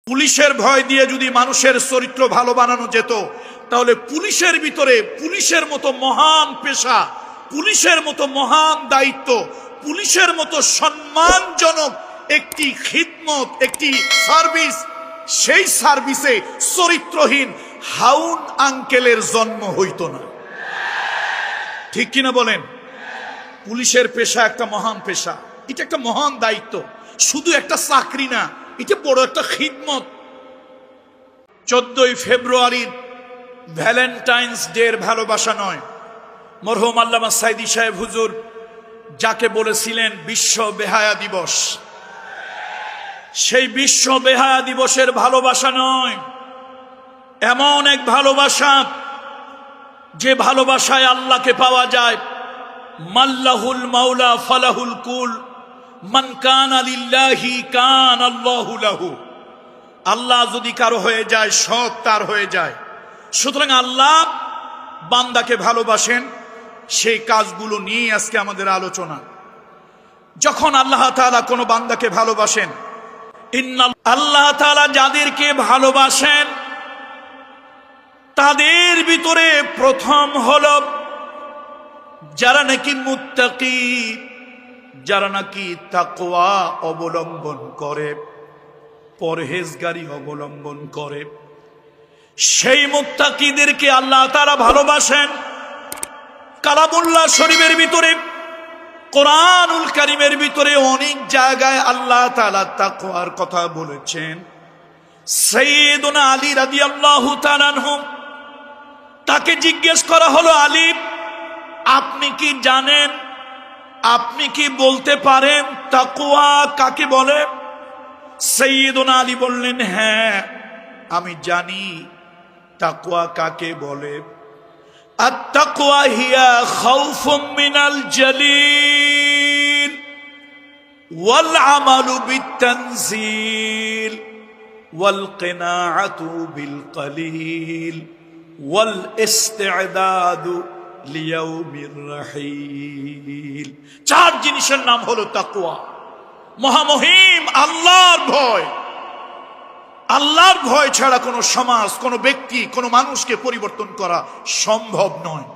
পুলিশের ভয় দিয়ে যদি মানুষের চরিত্র ভালো বানানো যেত, তাহলে পুলিশের ভিতরে পুলিশের মতো মহান পেশা, পুলিশের মতো মহান দায়িত্ব, পুলিশের মতো সম্মানজনক একটি খিদমত, একটি সার্ভিস, সেই সার্ভিসে চরিত্রহীন হাউন আঙ্কেলের জন্ম হইত না। ঠিক কিনা বলেন? পুলিশের পেশা একটা মহান পেশা, এটা একটা মহান দায়িত্ব, শুধু একটা চাকরি না, এটা বড় একটা খিদমত। 14ই ফেব্রুয়ারির ভ্যালেন্টাইন্স ডে ভালোবাসা নয়, মরহুম আল্লামা সাইদি সাহেব হুজুর যাকে বলেছিলেন বিশ্ব বেহায়া দিবস, সেই বিশ্ব বেহায়া দিবসের ভালোবাসা নয়, এমন এক ভালোবাসা যে ভালোবাসায় আল্লাহকে পাওয়া যায়। মাল্লাহুল মাওলা ফালাহুল কুল, মান কানা লিল্লাহি কান আল্লাহু লাহু। আল্লাহ যদি কারো হয়ে যায়, সব তার হয়ে যায়। সুতরাং আল্লাহ বান্দাকে ভালোবাসেন, সেই কাজগুলো নিয়ে আজকে আমাদের আলোচনা। যখন আল্লাহ তাআলা কোনো বান্দাকে ভালোবাসেন, আল্লাহ তাআলা যাদেরকে ভালোবাসেন তাদের ভিতরে প্রথম হলো যারা নাকি মুত্তাকি, যারা নাকি তাকওয়া অবলম্বন করে, পরহেজগারি অবলম্বন করে, সেই মুত্তাকিদেরকে আল্লাহ তাআলা ভালোবাসেন। কালামুল্লাহ শরীফের ভিতরে, কোরআনুল কারীমের ভিতরে অনেক জায়গায় আল্লাহ তাআলা তাকওয়ার কথা বলেছেন। সাইয়্যিদুনা আলী রাদিয়াল্লাহু তাআলা আনহু, তাকে জিজ্ঞেস করা হলো, আলী আপনি কি জানেন, আপনি কি বলতে পারেন তাকওয়া কাকে বলে? সাইয়্যিদুনা আলী বললেন, হ্যাঁ আমি জানি তাকওয়া কাকে বলে। আত-তাকওয়া হিয়া খাউফুম মিনাল জালিল ওয়াল আমালু বিত-তানজিল ওয়াল কিনাআতু বিল কলিল ওয়াল ইস্তি'দাদু লিয়াউমির রাহিল। চার জিনিসের নাম হলো তাকওয়া। মহামহিম আল্লাহর ভয়। আল্লাহর ভয় ছাড়া কোনো সমাজ, কোনো ব্যক্তি, কোনো মানুষকে পরিবর্তন করা সম্ভব নয়।